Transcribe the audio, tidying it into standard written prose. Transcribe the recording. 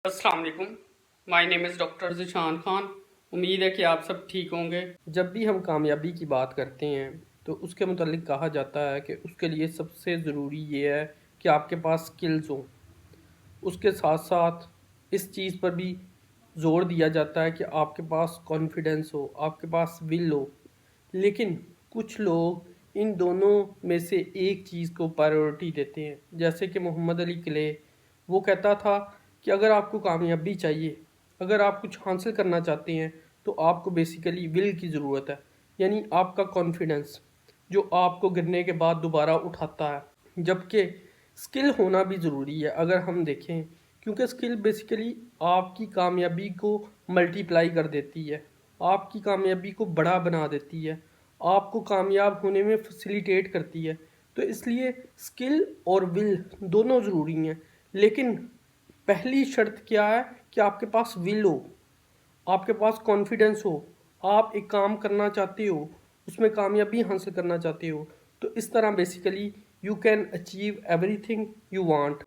अस्सलाम वालेकुम। My name is doctor Zeeshan Khan. उम्मीद है कि आप सब ठीक होंगे। जब भी हम कामयाबी की बात करते हैं तो उसके मुतालिक कहा जाता है कि उसके लिए सबसे ज़रूरी ये है कि आपके पास स्किल्स हों। उसके साथ साथ इस चीज़ पर भी ज़ोर दिया जाता है कि आपके पास कॉन्फिडेंस हो, आपके पास विल हो। लेकिन कुछ लोग इन दोनों में से एक चीज़ को प्रायोरिटी देते हैं। जैसे कि मोहम्मद अली क्ले, वो कहता था कि अगर आपको कामयाबी चाहिए, अगर आप कुछ हासिल करना चाहते हैं तो आपको बेसिकली विल की ज़रूरत है, यानी आपका कॉन्फिडेंस जो आपको गिरने के बाद दोबारा उठाता है। जबकि स्किल होना भी ज़रूरी है अगर हम देखें, क्योंकि स्किल बेसिकली आपकी कामयाबी को मल्टीप्लाई कर देती है, आपकी कामयाबी को बड़ा बना देती है, आपको कामयाब होने में फैसिलिटेट करती है। तो इसलिए स्किल और विल दोनों ज़रूरी हैं। लेकिन पहली शर्त क्या है कि आपके पास विल हो, आपके पास कॉन्फिडेंस हो, आप एक काम करना चाहते हो, उसमें कामयाबी हासिल करना चाहते हो। तो इस तरह basically you can achieve everything you want.